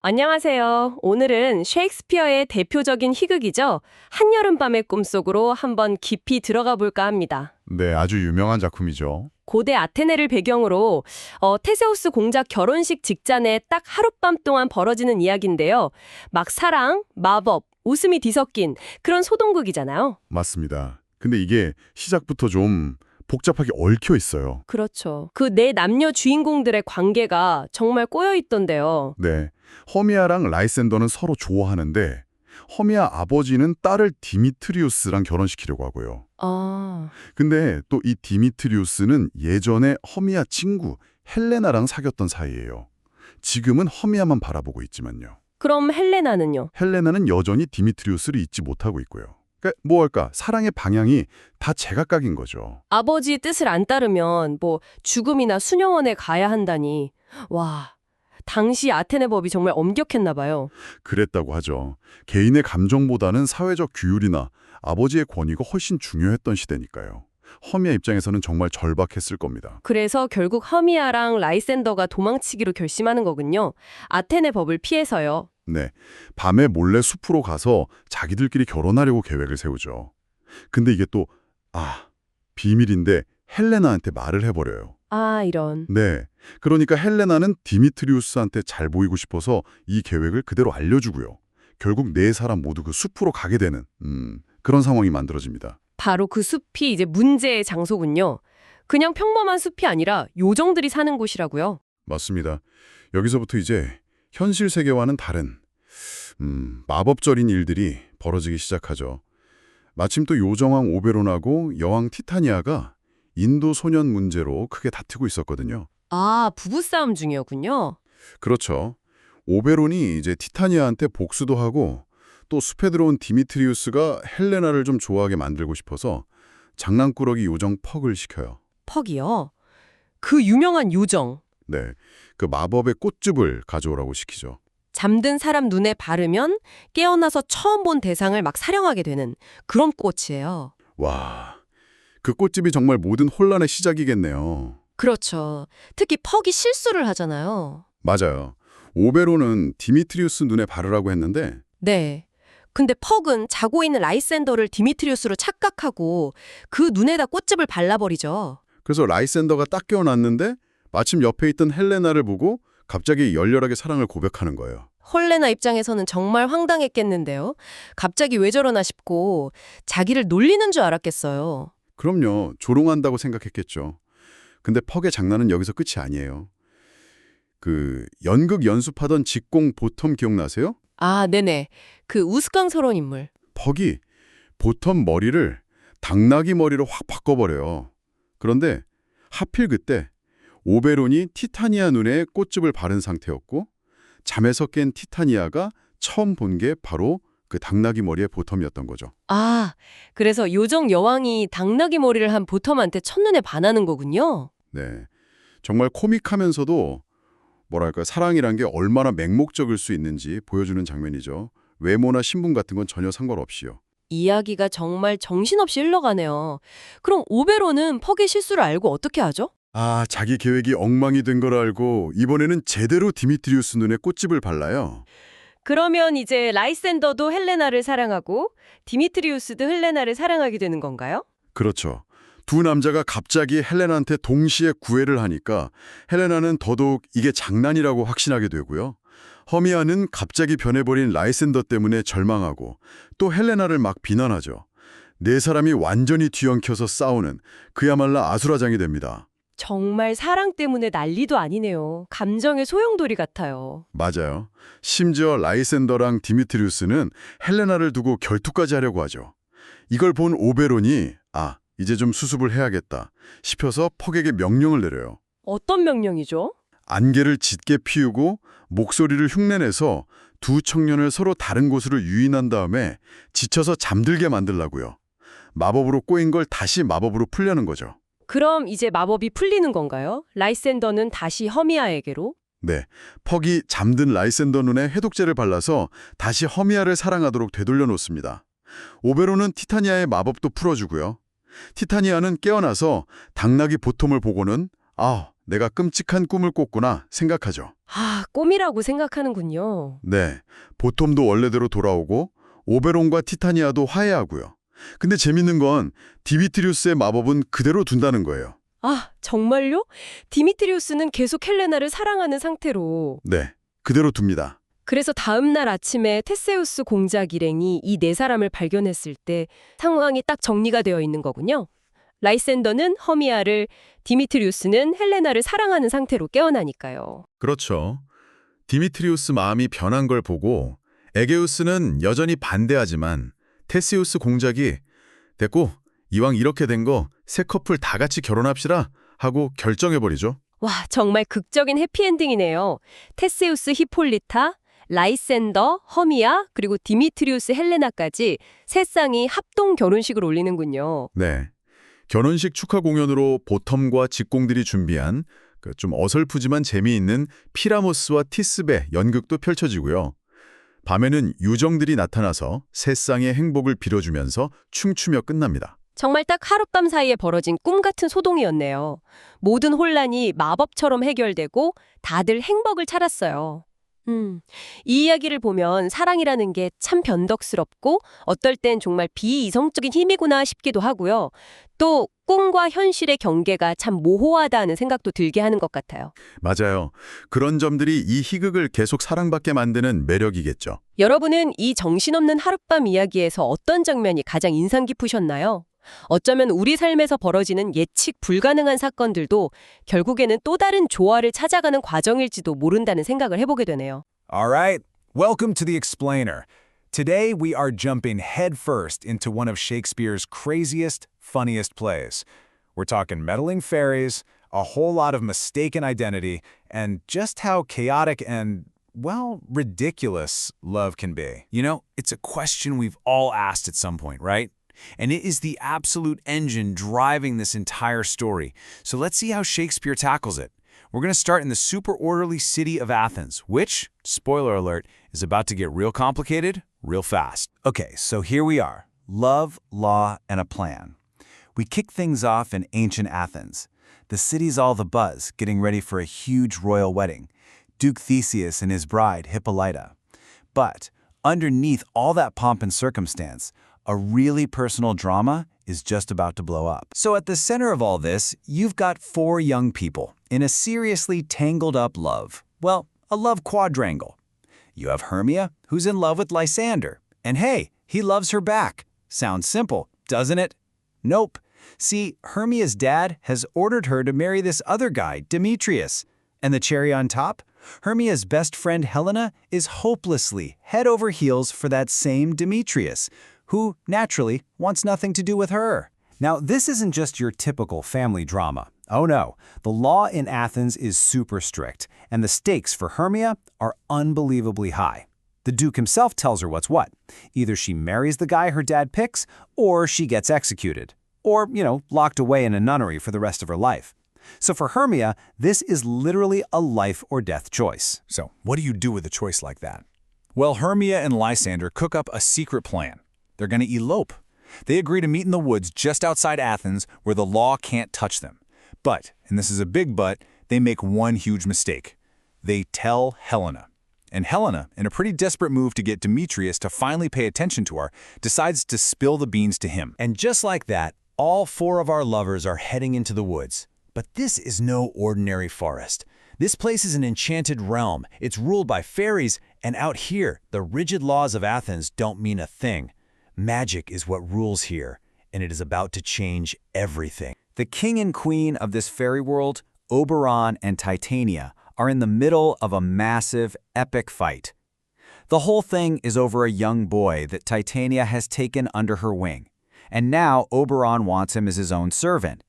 안녕하세요. 오늘은 셰익스피어의 대표적인 희극이죠. 한여름밤의 꿈속으로 한번 깊이 들어가 볼까 합니다. 네, 아주 유명한 작품이죠. 고대 아테네를 배경으로 테세우스 공작 결혼식 직전에 딱 하룻밤 동안 벌어지는 이야기인데요. 막 사랑, 마법, 웃음이 뒤섞인 그런 소동극이잖아요. 맞습니다. 근데 이게 시작부터 좀 복잡하게 얽혀 있어요. 그렇죠. 그 네 남녀 주인공들의 관계가 정말 꼬여 있던데요. 네, 허미아랑 라이센더는 서로 좋아하는데 허미아 아버지는 딸을 디미트리우스랑 결혼시키려고 하고요. 아, 근데 또 이 디미트리우스는 예전에 허미아 친구 헬레나랑 사귀었던 사이예요. 지금은 허미아만 바라보고 있지만요. 그럼 헬레나는요? 헬레나는 여전히 디미트리우스를 잊지 못하고 있고요. 그러니까 뭐랄까, 사랑의 방향이 다 제각각인 거죠. 아버지의 뜻을 안 따르면 죽음이나 수녀원에 가야 한다니. 와, 당시 아테네 법이 정말 엄격했나 봐요. 그랬다고 하죠. 개인의 감정보다는 사회적 규율이나 아버지의 권위가 훨씬 중요했던 시대니까요. 허미아 입장에서는 정말 절박했을 겁니다. 그래서 결국 허미아랑 라이센더가 도망치기로 결심하는 거군요. 아테네 법을 피해서요. 네, 밤에 몰래 숲으로 가서 자기들끼리 결혼하려고 계획을 세우죠. 근데 이게 또 비밀인데 헬레나한테 말을 해버려요. 아, 이런. 네, 그러니까 헬레나는 디미트리우스한테 잘 보이고 싶어서 이 계획을 그대로 알려주고요. 결국 네 사람 모두 그 숲으로 가게 되는 그런 상황이 만들어집니다. 바로 그 숲이 이제 문제의 장소군요. 그냥 평범한 숲이 아니라 요정들이 사는 곳이라고요. 맞습니다. 여기서부터 이제 현실 세계와는 다른 마법적인 일들이 벌어지기 시작하죠. 마침 또 요정왕 오베론하고 여왕 티타니아가 인도 소년 문제로 크게 다투고 있었거든요. 아, 부부싸움 중이었군요. 그렇죠. 오베론이 이제 티타니아한테 복수도 하고 또 숲에 들어온 디미트리우스가 헬레나를 좀 좋아하게 만들고 싶어서 장난꾸러기 요정 퍽을 시켜요. 퍽이요. 그 유명한 요정. 네, 그 마법의 꽃즙을 가져오라고 시키죠. 잠든 사람 눈에 바르면 깨어나서 처음 본 대상을 막 사령하게 되는 그런 꽃이에요. 와, 그 꽃집이 정말 모든 혼란의 시작이겠네요. 그렇죠. 특히 퍽이 실수를 하잖아요. 맞아요. 오베론은 디미트리우스 눈에 바르라고 했는데 네. 근데 퍽은 자고 있는 라이센더를 디미트리우스로 착각하고 그 눈에다 꽃즙을 발라버리죠. 그래서 라이센더가 딱 깨어났는데 마침 옆에 있던 헬레나를 보고 갑자기 열렬하게 사랑을 고백하는 거예요. 헐레나 입장에서는 정말 황당했겠는데요. 갑자기 왜 저러나 싶고 자기를 놀리는 줄 알았겠어요. 그럼요. 조롱한다고 생각했겠죠. 근데 퍽의 장난은 여기서 끝이 아니에요. 그 연극 연습하던 직공 보텀 기억나세요? 아, 네네. 그 우스꽝스러운 인물. 퍽이 보텀 머리를 당나귀 머리로 확 바꿔버려요. 그런데 하필 그때 오베론이 티타니아 눈에 꽃즙을 바른 상태였고 잠에서 깬 티타니아가 처음 본 게 바로 그 당나귀 머리의 보텀이었던 거죠. 아, 그래서 요정 여왕이 당나귀 머리를 한 보텀한테 첫눈에 반하는 거군요. 네, 정말 코믹하면서도 뭐랄까 사랑이란 게 얼마나 맹목적일 수 있는지 보여주는 장면이죠. 외모나 신분 같은 건 전혀 상관없이요. 이야기가 정말 정신없이 흘러가네요. 그럼 오베로는 퍽의 실수를 알고 어떻게 하죠? 자기 계획이 엉망이 된 걸 알고 이번에는 제대로 디미트리우스 눈에 꽃집을 발라요. 그러면 이제 라이센더도 헬레나를 사랑하고 디미트리우스도 헬레나를 사랑하게 되는 건가요? 그렇죠. 두 남자가 갑자기 헬레나한테 동시에 구애를 하니까 헬레나는 더더욱 이게 장난이라고 확신하게 되고요. 허미아는 갑자기 변해버린 라이센더 때문에 절망하고 또 헬레나를 막 비난하죠. 네 사람이 완전히 뒤엉켜서 싸우는 그야말로 아수라장이 됩니다. 정말 사랑 때문에 난리도 아니네요. 감정의 소용돌이 같아요. 맞아요. 심지어 라이센더랑 디미트리우스는 헬레나를 두고 결투까지 하려고 하죠. 이걸 본 오베론이 이제 좀 수습을 해야겠다 싶어서 퍽에게 명령을 내려요. 어떤 명령이죠? 안개를 짙게 피우고 목소리를 흉내내서 두 청년을 서로 다른 곳으로 유인한 다음에 지쳐서 잠들게 만들라고요. 마법으로 꼬인 걸 다시 마법으로 풀려는 거죠. 그럼 이제 마법이 풀리는 건가요? 라이센더는 다시 허미아에게로? 네, 퍽이 잠든 라이센더 눈에 해독제를 발라서 다시 허미아를 사랑하도록 되돌려 놓습니다. 오베론은 티타니아의 마법도 풀어주고요. 티타니아는 깨어나서 당나귀 보통을 보고는 내가 끔찍한 꿈을 꿨구나 생각하죠. 아, 꿈이라고 생각하는군요. 네, 보톰도 원래대로 돌아오고 오베론과 티타니아도 화해하고요. 근데 재밌는 건 디미트리우스의 마법은 그대로 둔다는 거예요. 아, 정말요? 디미트리우스는 계속 헬레나를 사랑하는 상태로. 네, 그대로 둡니다. 그래서 다음 날 아침에 테세우스 공작 일행이 이 네 사람을 발견했을 때 상황이 딱 정리가 되어 있는 거군요. 라이센더는 허미아를, 디미트리우스는 헬레나를 사랑하는 상태로 깨어나니까요. 그렇죠. 디미트리우스 마음이 변한 걸 보고 에게우스는 여전히 반대하지만 테세우스 공작이 됐고 이왕 이렇게 된 거 새 커플 다 같이 결혼합시다 하고 결정해버리죠. 와, 정말 극적인 해피엔딩이네요. 테세우스 히폴리타, 라이센더, 허미아, 그리고 디미트리우스 헬레나까지 세 쌍이 합동 결혼식을 올리는군요. 네. 결혼식 축하 공연으로 보텀과 직공들이 준비한 좀 어설프지만 재미있는 피라모스와 티스베 연극도 펼쳐지고요. 밤에는 유정들이 나타나서 세 쌍의 행복을 빌어주면서 춤추며 끝납니다. 정말 딱 하룻밤 사이에 벌어진 꿈 같은 소동이었네요. 모든 혼란이 마법처럼 해결되고 다들 행복을 찾았어요. 이 이야기를 보면 사랑이라는 게 참 변덕스럽고 어떨 땐 정말 비이성적인 힘이구나 싶기도 하고요. 또 꿈과 현실의 경계가 참 모호하다는 생각도 들게 하는 것 같아요. 맞아요. 그런 점들이 이 희극을 계속 사랑받게 만드는 매력이겠죠. 여러분은 이 정신없는 하룻밤 이야기에서 어떤 장면이 가장 인상 깊으셨나요? 어쩌면 우리 삶에서 벌어지는 예측 불가능한 사건들도 결국에는 또 다른 조화를 찾아가는 과정일지도 모른다는 생각을 해보게 되네요. All right, welcome to the Explainer. Today we are jumping headfirst into one of Shakespeare's craziest, funniest plays. We're talking meddling fairies, a whole lot of mistaken identity, and just how chaotic and, well, ridiculous love can be. You know, it's a question we've all asked at some point, right? And it is the absolute engine driving this entire story. So let's see how Shakespeare tackles it. We're going to start in the super orderly city of Athens, which, spoiler alert, is about to get real complicated real fast. Okay, so here we are. Love, law, and a plan. We kick things off in ancient Athens. The city's all the buzz, getting ready for a huge royal wedding. Duke Theseus and his bride, Hippolyta. But underneath all that pomp and circumstance, a really personal drama is just about to blow up. So at the center of all this, you've got four young people in a seriously tangled up love. Well, a love quadrangle. You have Hermia, who's in love with Lysander. And hey, he loves her back. Sounds simple, doesn't it? Nope. See, Hermia's dad has ordered her to marry this other guy, Demetrius. And the cherry on top? Hermia's best friend Helena is hopelessly head over heels for that same Demetrius, who, naturally, wants nothing to do with her. Now, this isn't just your typical family drama. Oh no, the law in Athens is super strict, and the stakes for Hermia are unbelievably high. The Duke himself tells her what's what. Either she marries the guy her dad picks, or she gets executed. Or, locked away in a nunnery for the rest of her life. So for Hermia, this is literally a life or death choice. So what do you do with a choice like that? Well, Hermia and Lysander cook up a secret plan. They're going to elope. They agree to meet in the woods just outside Athens where the law can't touch them. But, and this is a big but, they make one huge mistake. They tell Helena. And Helena, in a pretty desperate move to get Demetrius to finally pay attention to her, decides to spill the beans to him. And just like that, all four of our lovers are heading into the woods. But this is no ordinary forest. This place is an enchanted realm. It's ruled by fairies, and out here, the rigid laws of Athens don't mean a thing. Magic is what rules here, and it is about to change everything. The king and queen of this fairy world, Oberon and Titania, are in the middle of a massive, epic fight. The whole thing is over a young boy that Titania has taken under her wing, and now Oberon wants him as his own servant.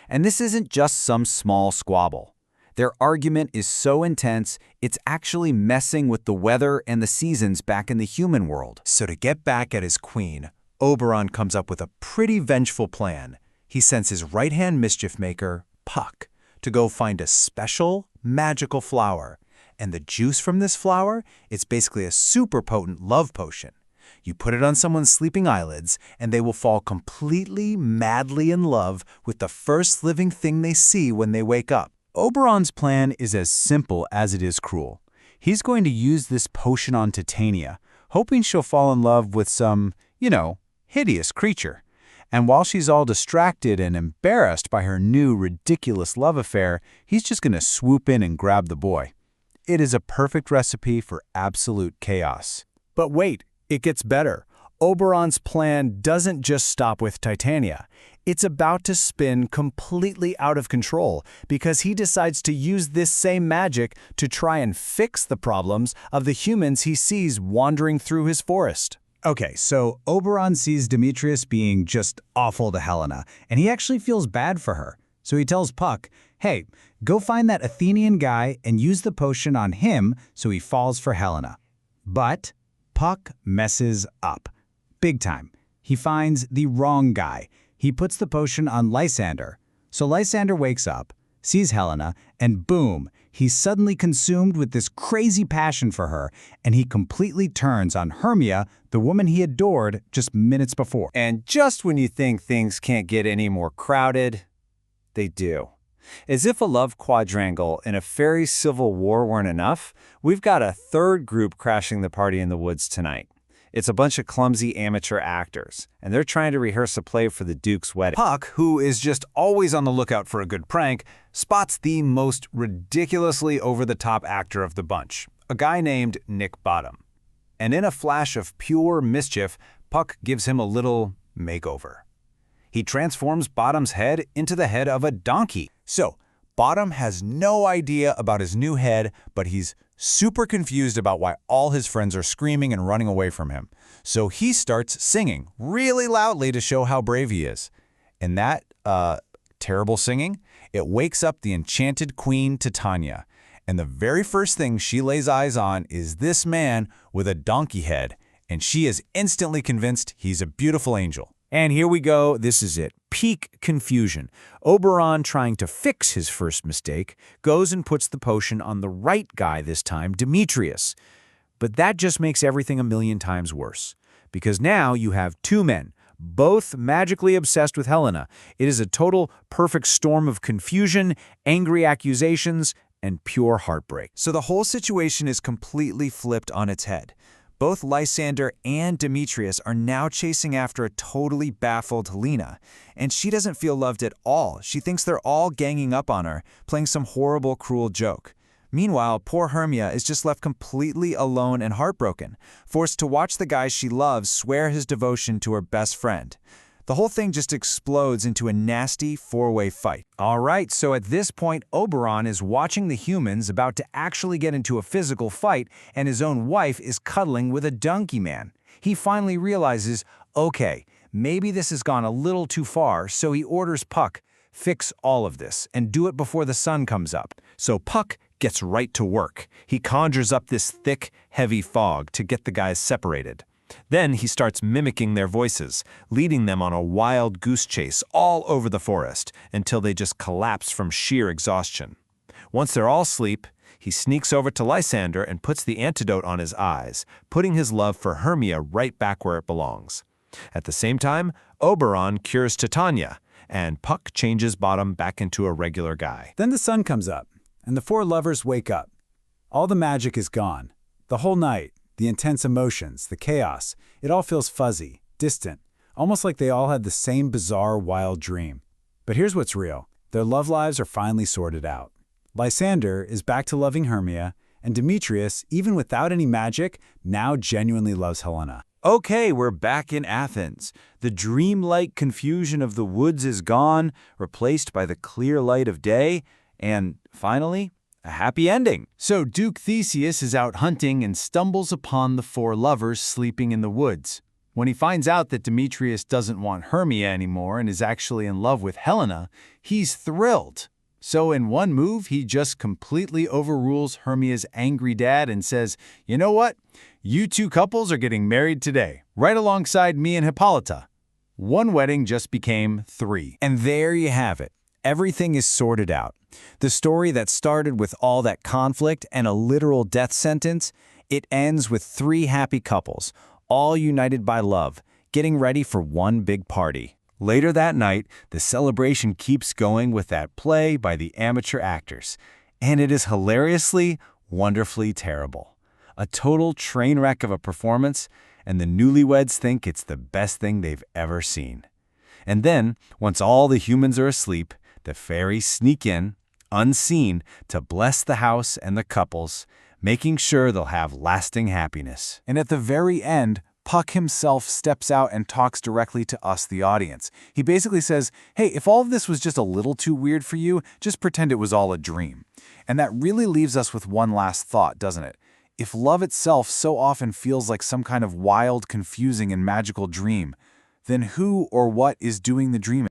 And this isn't just some small squabble. Their argument is so intense, it's actually messing with the weather and the seasons back in the human world. So to get back at his queen, Oberon comes up with a pretty vengeful plan. He sends his right-hand mischief maker, Puck, to go find a special, magical flower. And the juice from this flower, it's basically a super potent love potion. You put it on someone's sleeping eyelids, and they will fall completely, madly in love with the first living thing they see when they wake up. Oberon's plan is as simple as it is cruel. He's going to use this potion on Titania, hoping she'll fall in love with some, hideous creature. And while she's all distracted and embarrassed by her new ridiculous love affair, he's just going to swoop in and grab the boy. It is a perfect recipe for absolute chaos. But wait, it gets better. Oberon's plan doesn't just stop with Titania. It's about to spin completely out of control because he decides to use this same magic to try and fix the problems of the humans he sees wandering through his forest. Okay, so Oberon sees Demetrius being just awful to Helena, and he actually feels bad for her. So he tells Puck, hey, go find that Athenian guy and use the potion on him so he falls for Helena. But Puck messes up. Big time. He finds the wrong guy. He puts the potion on Lysander. So Lysander wakes up, sees Helena, and boom, he's suddenly consumed with this crazy passion for her, and he completely turns on Hermia, the woman he adored just minutes before. And just when you think things can't get any more crowded, they do. As if a love quadrangle in a fairy civil war weren't enough, we've got a third group crashing the party in the woods tonight. It's a bunch of clumsy amateur actors, and they're trying to rehearse a play for the Duke's wedding. Puck, who is just always on the lookout for a good prank, spots the most ridiculously over-the-top actor of the bunch, a guy named Nick Bottom. And in a flash of pure mischief, Puck gives him a little makeover. He transforms Bottom's head into the head of a donkey. So, Bottom has no idea about his new head, but he's super confused about why all his friends are screaming and running away from him. So he starts singing really loudly to show how brave he is. And that, terrible singing, it wakes up the enchanted queen Titania. And the very first thing she lays eyes on is this man with a donkey head. And she is instantly convinced he's a beautiful angel. And here we go, this is it. Peak confusion. Oberon, trying to fix his first mistake, goes and puts the potion on the right guy this time, Demetrius. But that just makes everything a million times worse. Because now you have two men, both magically obsessed with Helena. It is a total perfect storm of confusion, angry accusations, and pure heartbreak. So the whole situation is completely flipped on its head. Both Lysander and Demetrius are now chasing after a totally baffled Helena, and she doesn't feel loved at all. She thinks they're all ganging up on her, playing some horrible, cruel joke. Meanwhile, poor Hermia is just left completely alone and heartbroken, forced to watch the guy she loves swear his devotion to her best friend. The whole thing just explodes into a nasty four-way fight. All right, so at this point, Oberon is watching the humans about to actually get into a physical fight, and his own wife is cuddling with a donkey man. He finally realizes, okay, maybe this has gone a little too far, so he orders Puck, fix all of this, and do it before the sun comes up. So Puck gets right to work. He conjures up this thick, heavy fog to get the guys separated. Then he starts mimicking their voices, leading them on a wild goose chase all over the forest until they just collapse from sheer exhaustion. Once they're all asleep, he sneaks over to Lysander and puts the antidote on his eyes, putting his love for Hermia right back where it belongs. At the same time, Oberon cures Titania, and Puck changes Bottom back into a regular guy. Then the sun comes up, and the four lovers wake up. All the magic is gone. The whole night, the intense emotions, the chaos, it all feels fuzzy, distant, almost like they all had the same bizarre, wild dream. But here's what's real. Their love lives are finally sorted out. Lysander is back to loving Hermia, and Demetrius, even without any magic, now genuinely loves Helena. Okay, we're back in Athens. The dreamlike confusion of the woods is gone, replaced by the clear light of day, and finally, a happy ending. So Duke Theseus is out hunting and stumbles upon the four lovers sleeping in the woods. When he finds out that Demetrius doesn't want Hermia anymore and is actually in love with Helena, he's thrilled. So in one move, he just completely overrules Hermia's angry dad and says, you know what? You two couples are getting married today, right alongside me and Hippolyta. One wedding just became 3. And there you have it. Everything is sorted out. The story that started with all that conflict and a literal death sentence, it ends with 3 happy couples, all united by love, getting ready for one big party. Later that night, the celebration keeps going with that play by the amateur actors, and it is hilariously, wonderfully terrible. A total train wreck of a performance, and the newlyweds think it's the best thing they've ever seen. And then, once all the humans are asleep, the fairies sneak in, unseen, to bless the house and the couples, making sure they'll have lasting happiness. And at the very end, Puck himself steps out and talks directly to us, the audience. He basically says, hey, if all of this was just a little too weird for you, just pretend it was all a dream. And that really leaves us with one last thought, doesn't it? If love itself so often feels like some kind of wild, confusing, and magical dream, then who or what is doing the dreaming?